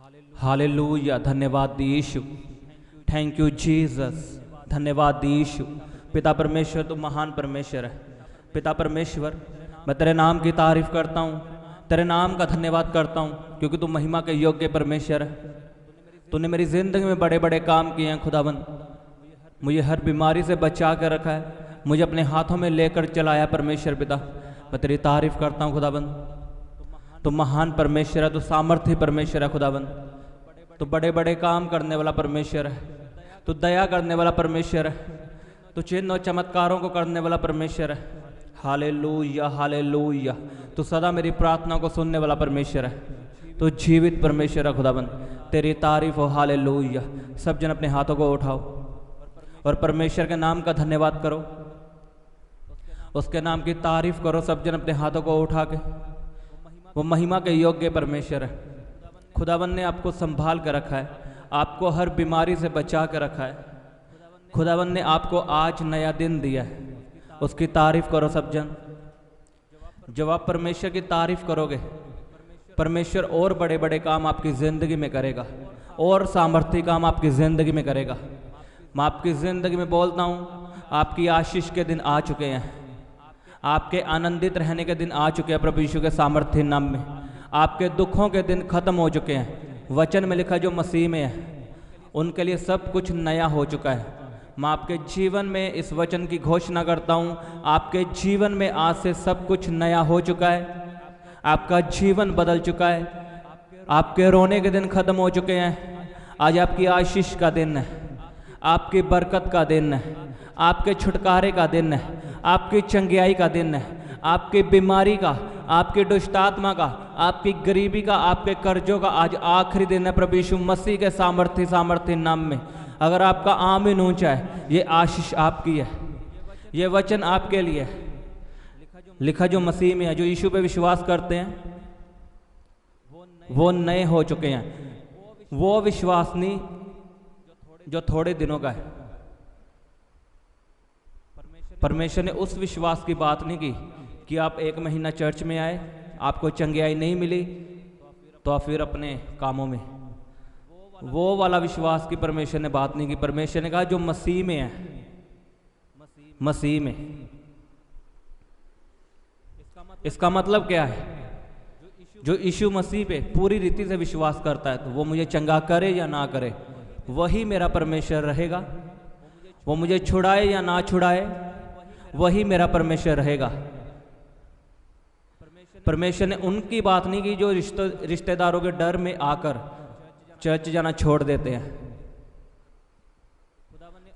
Hallelujah, धन्यवाद यीशु। Thank you Jesus, धन्यवाद यीशु। पिता परमेश्वर, तू महान परमेश्वर है। पिता परमेश्वर, मैं तेरे नाम की तारीफ करता हूँ, तेरे नाम का धन्यवाद करता हूँ, क्योंकि तू महिमा के योग्य परमेश्वर है। तूने मेरी ज़िंदगी में बड़े बड़े काम किए हैं खुदाबंद। मुझे हर बीमारी से बचा कर रखा है, मुझे अपने हाथों में लेकर चलाया परमेश्वर। पिता, मैं तेरी तारीफ करता हूँ खुदाबंद। तो महान परमेश्वर है, तो सामर्थ्य परमेश्वर है खुदाबंद। तो बड़े बड़े काम करने वाला परमेश्वर है, तो दया करने वाला परमेश्वर है, तो चिन्ह और चमत्कारों को करने वाला परमेश्वर है। Hallelujah, hallelujah. तो सदा मेरी प्रार्थना को सुनने वाला परमेश्वर है, तो जीवित परमेश्वर है खुदाबंद। तेरी तारीफ हो, हालेलुया। सब जन अपने हाथों को उठाओ और परमेश्वर के नाम का धन्यवाद करो, उसके नाम की तारीफ करो। सब जन अपने हाथों को उठा के, वो महिमा के योग्य परमेश्वर है। खुदावन ने आपको संभाल कर रखा है, आपको हर बीमारी से बचा कर रखा है। खुदावन ने आपको आज नया दिन दिया है, उसकी तारीफ करो सब जन। जब आप परमेश्वर की तारीफ करोगे, परमेश्वर और बड़े बड़े काम आपकी ज़िंदगी में करेगा, और सामर्थ्य काम आपकी ज़िंदगी में करेगा। मैं आपकी ज़िंदगी में बोलता हूँ, आपकी आशीष के दिन आ चुके हैं, आपके आनंदित रहने के दिन आ चुके हैं प्रभु यीशु के सामर्थ्य नाम में। आपके दुखों के दिन खत्म हो चुके हैं। वचन में लिखा जो मसीह में है उनके लिए सब कुछ नया हो चुका है। मैं आपके जीवन में इस वचन की घोषणा करता हूँ, आपके जीवन में आज से सब कुछ नया हो चुका है। आपका जीवन बदल चुका है, आपके रोने के दिन खत्म हो चुके हैं। आज आपकी आशीष का दिन है, आपकी बरकत का दिन है, आपके छुटकारे का दिन है, आपकी चंगियाई का दिन है, आपकी बीमारी का, आपकी दुष्टात्मा का, आपकी गरीबी का, आपके कर्जों का आज आखिरी दिन है प्रभु यीशु मसीह के सामर्थ्य नाम में। अगर आपका आमीन ऊंचा है, ये आशीष आपकी है, ये वचन आपके लिए है। लिखा जो मसीह में है, जो यीशु पे विश्वास करते हैं वो नए हो चुके हैं। वो विश्वास नहीं जो थोड़े दिनों का है। परमेश्वर ने उस विश्वास की बात नहीं की कि आप एक महीना चर्च में आए, आपको चंगियाई नहीं मिली तो आप फिर अपने कामों में, वो वाला विश्वास की परमेश्वर ने बात नहीं की। परमेश्वर ने कहा जो मसीह में है, मसीह में। इसका मतलब क्या है? जो यीशु मसीह पे पूरी रीति से विश्वास करता है, तो वो मुझे चंगा करे या ना करे, वही मेरा परमेश्वर रहेगा। वो मुझे छुड़ाए या ना छुड़ाए, वही मेरा परमेश्वर रहेगा। परमेश्वर ने उनकी बात नहीं की जो रिश्तेदारों के डर में आकर चर्च जाना छोड़ देते हैं।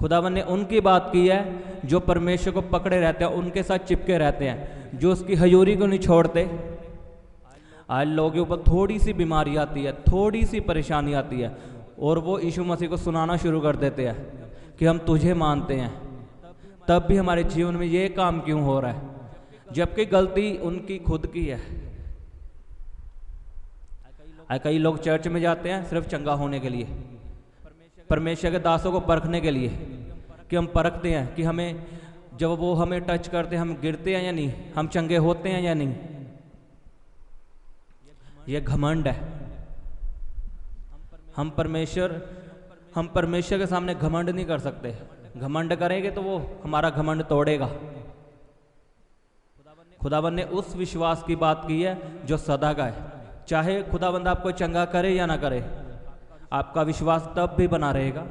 खुदावन ने उनकी बात की है जो परमेश्वर को पकड़े रहते हैं, उनके साथ चिपके रहते हैं, जो उसकी हजूरी को नहीं छोड़ते। आज लोगों के ऊपर थोड़ी सी बीमारी आती है, थोड़ी सी परेशानी आती है, और वो यीशु मसीह को सुनाना शुरू कर देते हैं कि हम तुझे मानते हैं। तब भी हमारे जीवन में ये काम क्यों हो रहा है, जबकि गलती उनकी खुद की है। कई लोग चर्च में जाते हैं सिर्फ चंगा होने के लिए, परमेश्वर के दासों को परखने के लिए, कि हम परखते हैं कि हमें जब वो हमें टच करते हैं हम गिरते हैं या नहीं, हम चंगे होते हैं या नहीं। ये घमंड है। हम परमेश्वर के सामने घमंड नहीं कर सकते। घमंड करेंगे तो वो हमारा घमंड तोड़ेगा। खुदावन ने उस विश्वास की बात की है जो सदा का है। चाहे खुदावंद आपको चंगा करे या ना करे, आपका विश्वास तब भी बना रहेगा।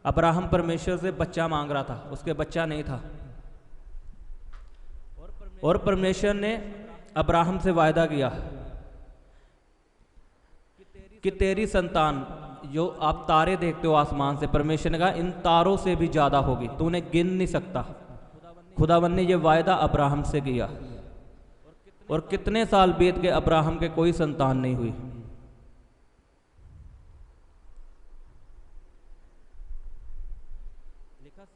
अब्राहम परमेश्वर से बच्चा मांग रहा था, उसके बच्चा नहीं था, और परमेश्वर ने अब्राहम से वायदा किया कि तेरी संतान, जो आप तारे देखते हो आसमान से, परमेश्वर ने कहा इन तारों से भी ज्यादा होगी, तू उन्हें गिन नहीं सकता। खुदावन ने यह वायदा अब्राहम से किया, और कितने साल बीत के अब्राहम के कोई संतान नहीं हुई।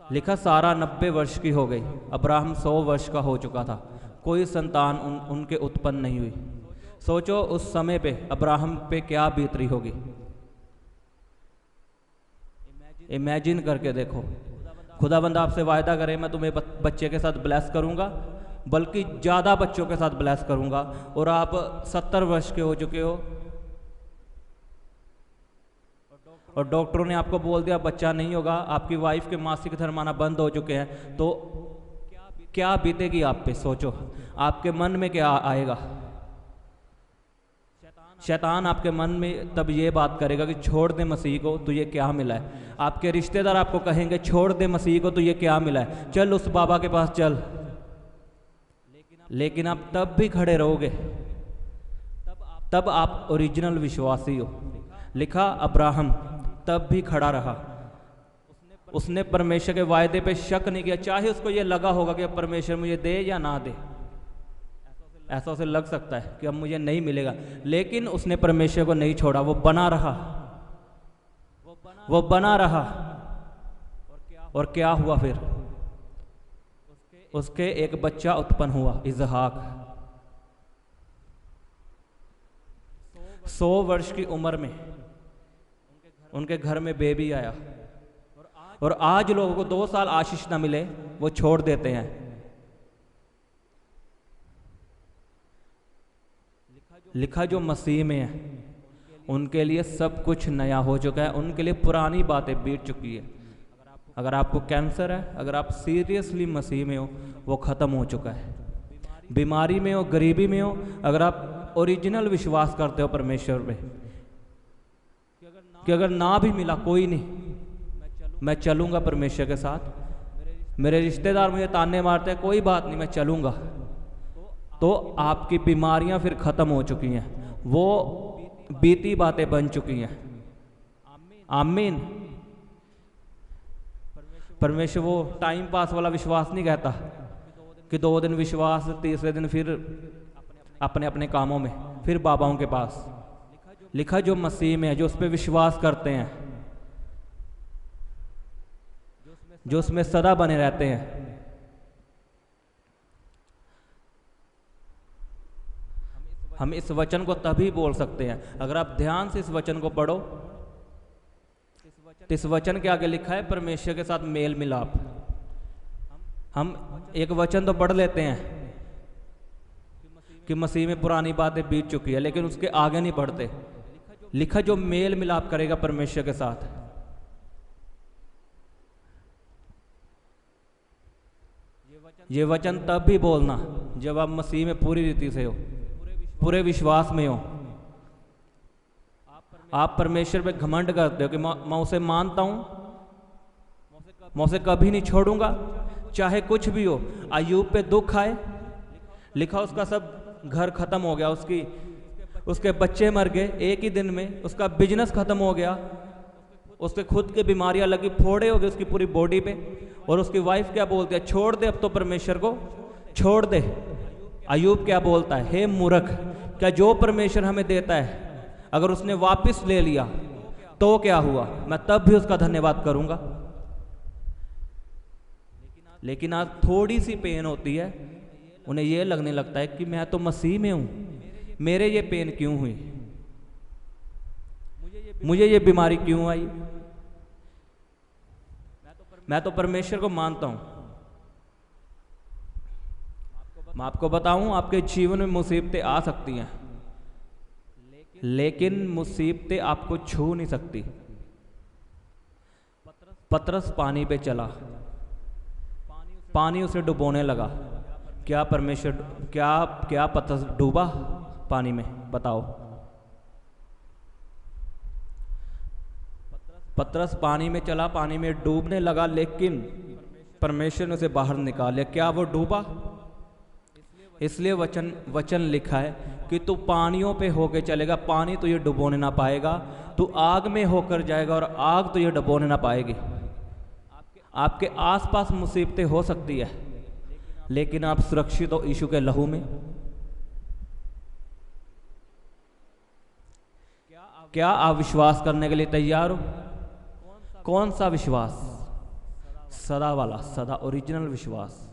लिखा सारा 90 वर्ष की हो गई, अब्राहम 100 वर्ष का हो चुका था, कोई संतान उनके उत्पन्न नहीं हुई। सोचो उस समय पे अब्राहम पे क्या बीत रही होगी। इमेजिन करके देखो। खुदाबंद आपसे वायदा करे मैं तुम्हें बच्चे के साथ ब्लेस करूंगा, बल्कि ज़्यादा बच्चों के साथ ब्लेस करूंगा, और आप 70 वर्ष के हो चुके हो, और डॉक्टरों ने आपको बोल दिया बच्चा नहीं होगा, आपकी वाइफ के मासिक धर्म आना बंद हो चुके हैं, तो क्या बीतेगी आप पे? सोचो, आपके मन में क्या आएगा? शैतान आपके मन में तब ये बात करेगा कि छोड़ दे मसीह को, तुझे क्या मिला है। आपके रिश्तेदार आपको कहेंगे छोड़ दे मसीह को, तुझे क्या मिला है, चल उस बाबा के पास चल। लेकिन आप तब भी खड़े रहोगे, तब आप ओरिजिनल विश्वासी हो। लिखा अब्राहम तब भी खड़ा रहा, उसने परमेश्वर के वायदे पे शक नहीं किया, चाहे उसको ये लगा होगा कि अब परमेश्वर मुझे दे या ना दे। ऐसा उसे लग सकता है कि अब मुझे नहीं मिलेगा, लेकिन उसने परमेश्वर को नहीं छोड़ा, वो बना रहा, वो बना रहा। और क्या हुआ फिर? उसके एक बच्चा उत्पन्न हुआ, इसहाक। 100 वर्ष की उम्र में उनके घर में बेबी आया। और आज लोगों को 2 साल आशीष ना मिले, वो छोड़ देते हैं। लिखा जो मसीह में है उनके लिए सब कुछ नया हो चुका है, उनके लिए पुरानी बातें बीत चुकी है। अगर आपको कैंसर है, अगर आप सीरियसली मसीह में हो, वो ख़त्म हो चुका है। बीमारी में हो, गरीबी में हो, अगर आप ओरिजिनल विश्वास करते हो परमेश्वर पे कि अगर ना भी मिला कोई नहीं, मैं चलूँगा परमेश्वर के साथ, मेरे रिश्तेदार मुझे ताने मारते हैं, कोई बात नहीं, मैं चलूँगा, तो आपकी बीमारियां फिर ख़त्म हो चुकी हैं, वो बीती बातें बन चुकी हैं। आमीन। परमेश्वर वो टाइम पास वाला विश्वास नहीं कहता कि 2 दिन विश्वास, तीसरे दिन फिर अपने अपने कामों में, फिर बाबाओं के पास। लिखा जो मसीह में है, जो उस पर विश्वास करते हैं, जो उसमें सदा बने रहते हैं, हम इस वचन को तभी बोल सकते हैं अगर आप ध्यान से इस वचन को पढ़ो। इस वचन के आगे लिखा है परमेश्वर के साथ मेल मिलाप। हम एक वचन तो पढ़ लेते हैं कि मसीह में पुरानी बातें बीत चुकी है, लेकिन उसके आगे नहीं बढ़ते। लिखा जो मेल मिलाप करेगा परमेश्वर के साथ, ये वचन तब भी बोलना जब आप मसीह में पूरी रीति से हो, पूरे विश्वास में हो। आप परमेश्वर पे घमंड करते हो कि मैं उसे मानता हूं, मैं उसे कभी नहीं छोड़ूंगा, चाहे कुछ भी हो। अय्यूब पे दुख आए, लिखा उसका सब घर खत्म हो गया, उसके बच्चे मर गए एक ही दिन में, उसका बिजनेस खत्म हो गया, उसके खुद की बीमारियां लगी, फोड़े हो गए उसकी पूरी बॉडी पे। और उसकी वाइफ क्या बोलती है? छोड़ दे अब तो परमेश्वर को, छोड़ दे। अय्यूब क्या बोलता है? हे मूर्ख, क्या जो परमेश्वर हमें देता है अगर उसने वापस ले लिया तो क्या हुआ? मैं तब भी उसका धन्यवाद करूंगा। लेकिन आज थोड़ी सी पेन होती है, उन्हें यह लगने लगता है कि मैं तो मसीह में हूं, मेरे ये पेन क्यों हुई, मुझे ये बीमारी क्यों आई? मैं तो परमेश्वर को मानता हूं। मैं आपको बताऊं, आपके जीवन में मुसीबतें आ सकती हैं, लेकिन मुसीबतें आपको छू नहीं सकती। पतरस पानी पे चला, पानी उसे डुबोने लगा। क्या परमेश्वर, क्या पतरस डूबा पानी में? बताओ। पतरस पानी में चला, पानी में डूबने लगा, लेकिन परमेश्वर ने उसे बाहर निकाल लिया। क्या वो डूबा? इसलिए वचन लिखा है कि तू पानियों पे होके चलेगा, पानी तुझे डुबोने ना पाएगा। तू आग में होकर जाएगा और आग तुझे डुबोने ना पाएगी। आपके आसपास मुसीबतें हो सकती है, लेकिन आप सुरक्षित हो यीशु के लहू में। क्या आप विश्वास करने के लिए तैयार हो? कौन सा विश्वास? सदा वाला, सदा ओरिजिनल विश्वास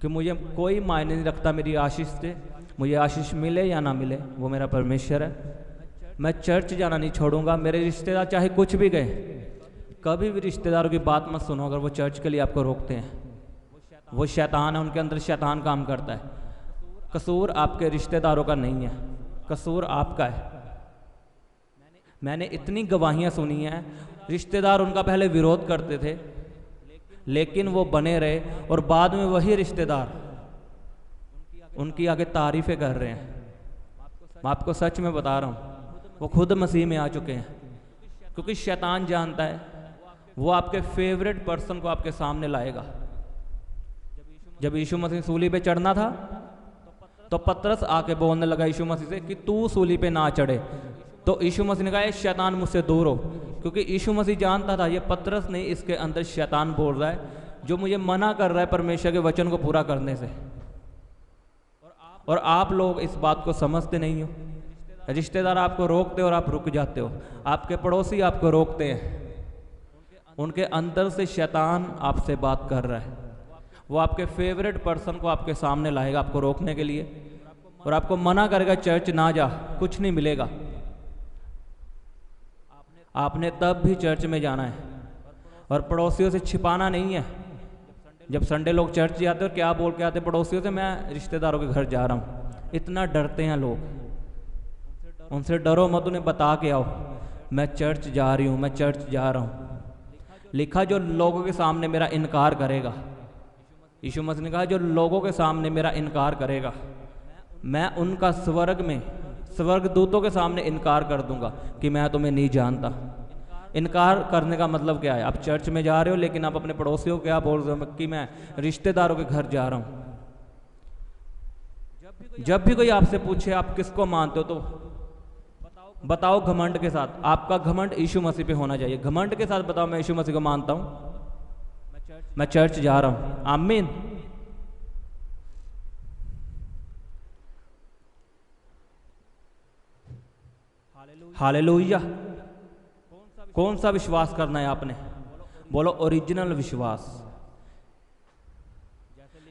कि मुझे कोई मायने नहीं रखता मेरी आशीष से, मुझे आशीष मिले या ना मिले, वो मेरा परमेश्वर है। मैं चर्च जाना नहीं छोड़ूंगा। मेरे रिश्तेदार चाहे कुछ भी गए, कभी भी रिश्तेदारों की बात मत सुनो अगर वो चर्च के लिए आपको रोकते हैं। वो शैतान है, उनके अंदर शैतान काम करता है। कसूर आपके रिश्तेदारों का नहीं है, कसूर आपका है। मैंने इतनी गवाहियाँ सुनी हैं, रिश्तेदार उनका पहले विरोध करते थे लेकिन वो बने रहे, और बाद में वही रिश्तेदार उनकी आगे तारीफ़ें कर रहे हैं। मैं आपको सच में बता रहा हूँ, वो खुद मसीह में आ चुके हैं, क्योंकि शैतान जानता है वो आपके फेवरेट पर्सन को आपके सामने लाएगा। जब यीशु मसीह सूली पे चढ़ना था तो पतरस आके बोलने लगा यीशु मसीह से कि तू सूली पे ना चढ़े, तो यीशु मसीह ने कहा ये शैतान मुझसे दूर हो, क्योंकि यीशु मसीह जानता था ये पतरस नहीं, इसके अंदर शैतान बोल रहा है जो मुझे मना कर रहा है परमेश्वर के वचन को पूरा करने से। और आप लोग इस बात को समझते नहीं हो। रिश्तेदार आपको रोकते और आप रुक जाते हो, आपके पड़ोसी आपको रोकते हैं, उनके अंदर से शैतान आपसे बात कर रहा है। वो आपके फेवरेट पर्सन को आपके सामने लाएगा आपको रोकने के लिए, और आपको मना करेगा चर्च ना जा, कुछ नहीं मिलेगा। आपने तब भी चर्च में जाना है, और पड़ोसियों से छिपाना नहीं है। जब संडे लोग चर्च जाते और क्या बोल के आते पड़ोसियों से, मैं रिश्तेदारों के घर जा रहा हूँ। इतना डरते हैं लोग, उनसे डरो मत, उन्हें बता के आओ मैं चर्च जा रही हूँ, मैं चर्च जा रहा हूँ। लिखा जो लोगों के सामने मेरा इनकार करेगा, यीशु मसीह ने कहा जो लोगों के सामने मेरा इनकार करेगा मैं उनका स्वर्ग में स्वर्गदूतों के सामने इनकार कर दूंगा कि मैं तुम्हें नहीं जानता। इनकार करने का मतलब क्या है? आप चर्च में जा रहे हो लेकिन आप अपने पड़ोसियों को क्या बोल रहे हो कि मैं रिश्तेदारों के घर जा रहा हूँ। जब भी कोई आपसे पूछे आप किसको मानते हो तो बताओ घमंड के साथ। आपका घमंड यीशु मसीह पे होना चाहिए। घमंड के साथ बताओ मैं यीशु मसीह को मानता हूँ, मैं चर्च जा रहा हूँ। आमीन। हालेलुया। कौन सा विश्वास करना है आपने? बोलो ओरिजिनल विश्वास।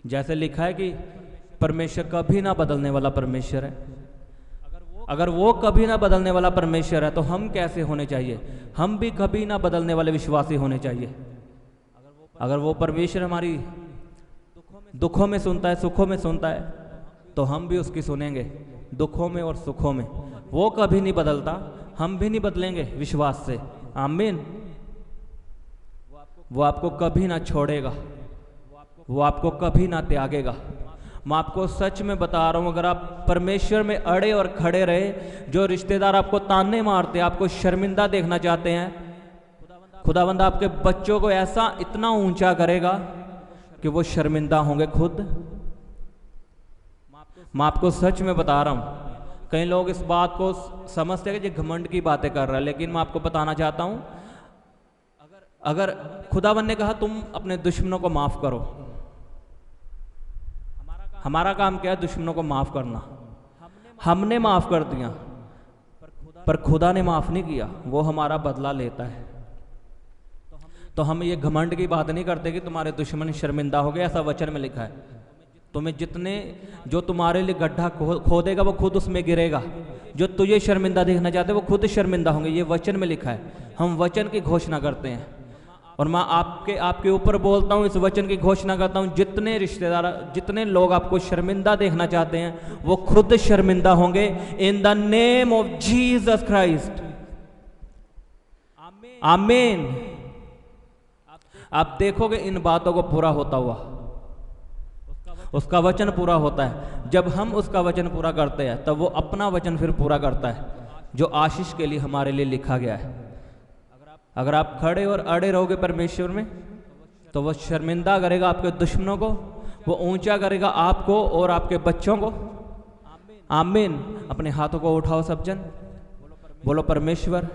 जैसे लिखा है कि परमेश्वर कभी ना बदलने वाला परमेश्वर है। अगर वो कभी ना बदलने वाला परमेश्वर है तो हम कैसे होने चाहिए? हम भी कभी ना बदलने वाले विश्वासी होने चाहिए। अगर वो परमेश्वर हमारी दुखों में सुनता है, सुखों में सुनता है, तो हम भी उसकी सुनेंगे दुखों में और सुखों में। वो कभी नहीं बदलता, हम भी नहीं बदलेंगे विश्वास से। आमीन। वो आपको कभी ना छोड़ेगा, वो आपको कभी ना त्यागेगा। मैं आपको सच में बता रहा हूँ, अगर आप परमेश्वर में अड़े और खड़े रहे, जो रिश्तेदार आपको ताने मारते हैं, आपको शर्मिंदा देखना चाहते हैं, खुदावंद आपके बच्चों को ऐसा इतना ऊंचा करेगा कि वो शर्मिंदा होंगे खुद। मैं आपको सच में बता रहा हूँ। कई लोग इस बात को समझते हैं कि ये घमंड की बातें कर रहा है, लेकिन मैं आपको बताना चाहता हूँ, अगर खुदावंद ने कहा तुम अपने दुश्मनों को माफ करो, हमारा काम क्या है? दुश्मनों को माफ करना। हमने माफ कर दिया, पर खुदा ने माफ नहीं किया, वो हमारा बदला लेता है। तो हम ये घमंड की बात नहीं करते कि तुम्हारे दुश्मन शर्मिंदा हो गए, ऐसा वचन में लिखा है। तुम्हें जितने जो तुम्हारे लिए गड्ढा खोदेगा वो खुद उसमें गिरेगा। जो तुझे शर्मिंदा देखना चाहते वो खुद शर्मिंदा होंगे, ये वचन में लिखा है। हम वचन की घोषणा करते हैं, और मैं आपके ऊपर बोलता हूँ, इस वचन की घोषणा करता हूँ, जितने रिश्तेदार, जितने लोग आपको शर्मिंदा देखना चाहते हैं वो खुद शर्मिंदा होंगे इन the name of Jesus Christ. आमीन। आप देखोगे इन बातों को पूरा होता हुआ, उसका वचन पूरा होता है। जब हम उसका वचन पूरा करते हैं तब वो अपना वचन फिर पूरा करता है, जो आशीष के लिए हमारे लिए लिखा गया है। अगर आप खड़े और अड़े रहोगे परमेश्वर में, तो वो शर्मिंदा करेगा आपके दुश्मनों को, वो ऊंचा करेगा आपको और आपके बच्चों को। आमीन। अपने हाथों को उठाओ सब जन, बोलो परमेश्वर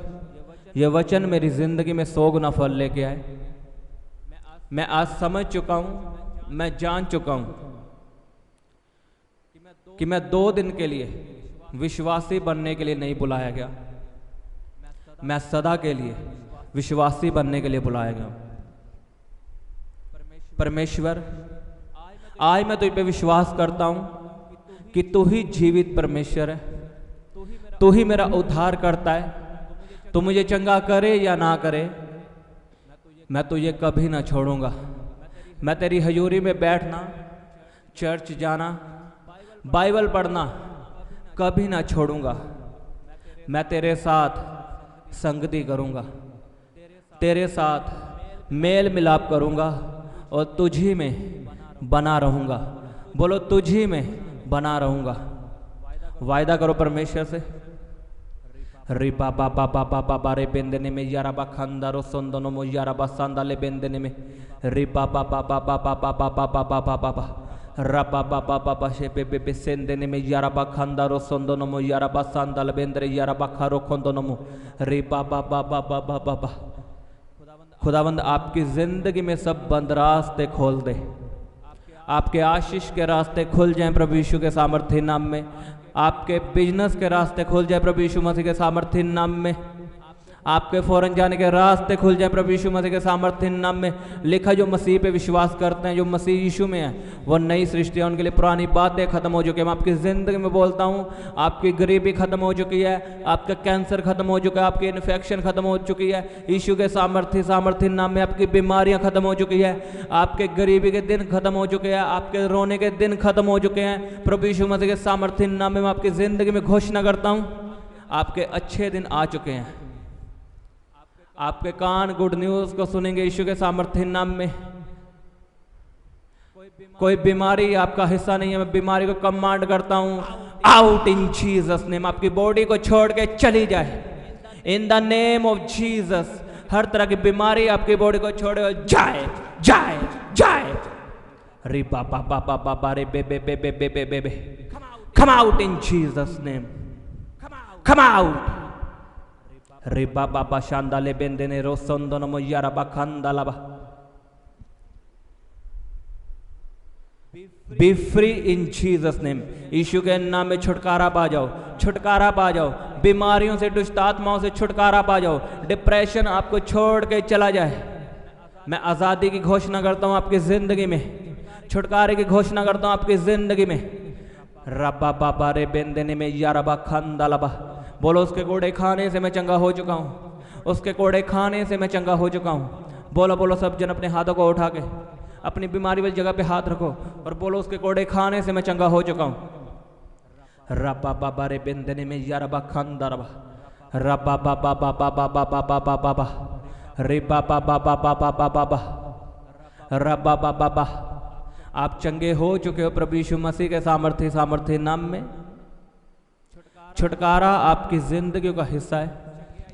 ये वचन मेरी जिंदगी में 100 गुना फल लेके आए। मैं आज समझ चुका हूँ, मैं जान चुका हूँ कि मैं 2 दिन के लिए विश्वासी बनने के लिए नहीं बुलाया गया, मैं सदा के लिए विश्वासी बनने के लिए बुलाया गया। परमेश्वर आज मैं तुझ पे विश्वास करता हूँ कि तू ही जीवित परमेश्वर है, तू ही मेरा उद्धार करता है। तू मुझे चंगा करे या ना करे, मैं तुझे कभी ना छोड़ूंगा। मैं तेरी हजूरी में बैठना, चर्च जाना, बाइबल पढ़ना कभी ना छोड़ूंगा। मैं तेरे साथ संगति करूँगा, तेरे साथ मेल मिलाप करूँगा और तुझी में बना रहूँगा। बोलो तुझी में बना रहूँगा। वायदा करो परमेश्वर से। रि पा पा पा पा पा पा पा रे बेंदने में यारा बा खंदारो सोंदनो मो यारा बा सांदाले बेंदने में रि पा पा पा पा पा पा पा पा पा पा पा पा पा पा रा पा पा पा पा पा शे पे पे पे सेंदने में यारा बा खंदारो सोंदनो मो यारा बा सांदाल बेंदरे यारा बा खारो खोंदनो मो रि पा पा पा पा पा पा पा पा। खुदावंद आपकी जिंदगी में सब बंद रास्ते खोल दे, आपके आशीष के रास्ते खुल जाएं प्रभु यीशु के सामर्थ्य नाम में। आपके बिजनेस के रास्ते खुल जाए प्रभु यीशु मसीह के सामर्थ्य नाम में। आपके फौरन जाने के रास्ते खुल जाए प्रभु यीशु मसीह के सामर्थ्य नाम में। लिखा जो मसीह पे विश्वास करते हैं, जो मसीह यीशु में है, वो नई सृष्टि है, उनके लिए पुरानी बातें खत्म हो चुकी हैं। मैं आपकी ज़िंदगी में बोलता हूँ, आपकी गरीबी खत्म हो चुकी है, आपका कैंसर खत्म हो चुका है, आपकी इन्फेक्शन खत्म हो चुकी है। यीशु के सामर्थ्य नाम में आपकी बीमारियाँ खत्म हो चुकी है, आपके गरीबी के दिन खत्म हो चुके हैं, आपके रोने के दिन खत्म हो चुके हैं। प्रभु यीशु मसीह के सामर्थ्य नाम में मैं आपकी ज़िंदगी में घोषणा करता हूँ, आपके अच्छे दिन आ चुके हैं। आपके कान गुड न्यूज़ को सुनेंगे यीशु के सामर्थ्य नाम में। कोई बीमारी आपका हिस्सा नहीं है। मैं बीमारी को कमांड करता हूं, आउट इन जीसस नेम। आपकी बॉडी को छोड़ के चली जाए in the name of Jesus. हर तरह की बीमारी आपकी बॉडी को छोड़े जाए जाए जाए। री पा पा पा पा पा पा रे बे बे बे बे बे बे बे बे। Come out in Jesus name, come out. रे बाबा बा शांदाले बेंदेने रोसंदनो मो यारा बा खंदाला बा। Be free in Jesus name. यीशु के नाम में छुटकारा पा जाओ, छुटकारा पा जाओ। बीमारियों से, दुष्ट आत्माओं से छुटकारा पा जाओ। डिप्रेशन आपको छोड़ के चला जाए। मैं आज़ादी की घोषणा करता हूँ आपकी ज़िंदगी में, छुटकारे की घोषणा करता हूँ आपकी ज़िंदगी में। रब्बा बाबा रे बेंदेने में यारा बा खंदाला बा। बोलो उसके कोड़े खाने से मैं चंगा हो चुका हूँ, उसके कोड़े खाने से मैं चंगा हो चुका हूँ। बोलो बोलो सब जन अपने हाथों को उठा के अपनी बीमारी वाली जगह पे हाथ रखो और बोलो उसके कोड़े खाने से मैं चंगा हो चुका हूँ। रब्बा बाबा रे बेंदने में यारा बा खंदारबा। रब्बा बाबा बाबा बाबा बाबा बाबा बा रे बाबा बाबा बाबा बाबा बा रब्बा बाबा बा। आप चंगे हो चुके हो प्रभु यीशु मसीह के सामर्थ्य नाम में। छुटकारा आपकी जिंदगी का हिस्सा है,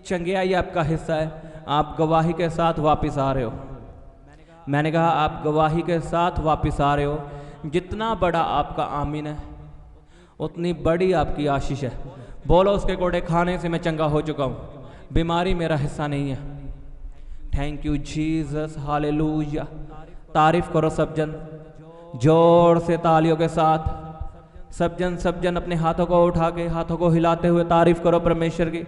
चंगियाई आपका हिस्सा है। आप गवाही के साथ वापस आ रहे हो। मैंने कहा आप गवाही के साथ वापस आ रहे हो। जितना बड़ा आपका आमीन है उतनी बड़ी आपकी आशीष है। बोलो उसके कोड़े खाने से मैं चंगा हो चुका हूँ, बीमारी मेरा हिस्सा नहीं है। Thank you Jesus, hallelujah. तारीफ करो सब जन, जोर से तालियों के साथ। सब जन अपने हाथों को उठा के, हाथों को हिलाते हुए तारीफ करो परमेश्वर की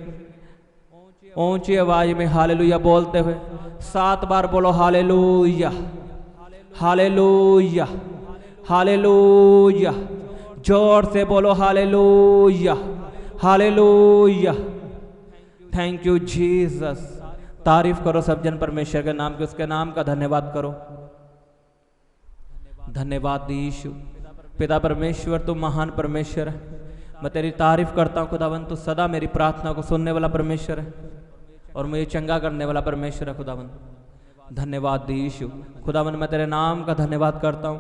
ऊंची आवाज में हालेलुया बोलते हुए। 7 बार बोलो हालेलुया, हालेलुया, हालेलुया। जोर से बोलो hallelujah, hallelujah. Thank you Jesus. तारीफ करो सब जन परमेश्वर के नाम के, उसके नाम का धन्यवाद करो। धन्यवाद यीशु। पिता परमेश्वर तू महान परमेश्वर है। मैं तेरी तारीफ करता हूँ खुदावन। तू सदा मेरी प्रार्थना को सुनने वाला परमेश्वर है और मुझे चंगा करने वाला परमेश्वर है खुदावन। धन्यवाद यीशु। खुदावन मैं तेरे नाम का धन्यवाद करता हूँ,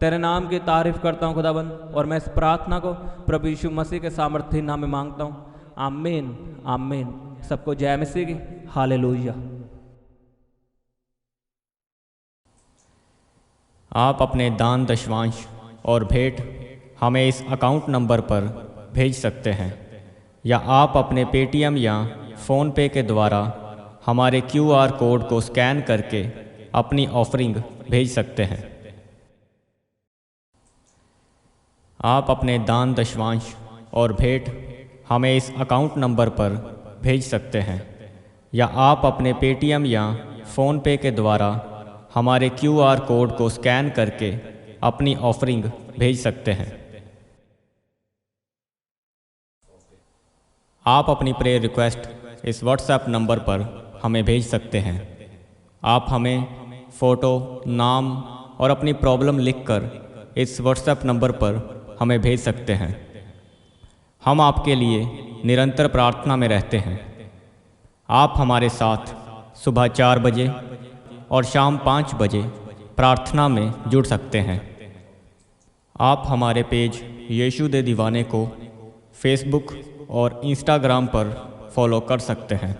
तेरे नाम की तारीफ करता हूँ खुदावन। और मैं इस प्रार्थना को प्रभु यीशु मसीह के सामर्थ्य नाम में मांगता हूँ। आमीन, आमीन। सबको जय मसीह की। हालेलुया। आप अपने दान दशवांश और भेंट हमें इस अकाउंट नंबर पर भेज सकते हैं या आप अपने पेटीएम या फ़ोन पे के द्वारा हमारे QR कोड को स्कैन करके अपनी ऑफरिंग भेज सकते हैं। आप अपने दान दशवांश और भेंट हमें इस अकाउंट नंबर पर भेज सकते हैं या आप अपने पेटीएम या फ़ोन पे के द्वारा हमारे QR कोड को स्कैन करके अपनी ऑफरिंग भेज सकते हैं। आप अपनी प्रेयर रिक्वेस्ट इस व्हाट्सएप नंबर पर हमें भेज सकते हैं। आप हमें फ़ोटो, नाम और अपनी प्रॉब्लम लिखकर इस व्हाट्सएप नंबर पर हमें भेज सकते हैं। हम आपके लिए निरंतर प्रार्थना में रहते हैं। आप हमारे साथ सुबह 4 बजे और शाम 5 बजे प्रार्थना में जुड़ सकते हैं। आप हमारे पेज यीशु दे दीवाने को फेसबुक और इंस्टाग्राम पर फॉलो कर सकते हैं।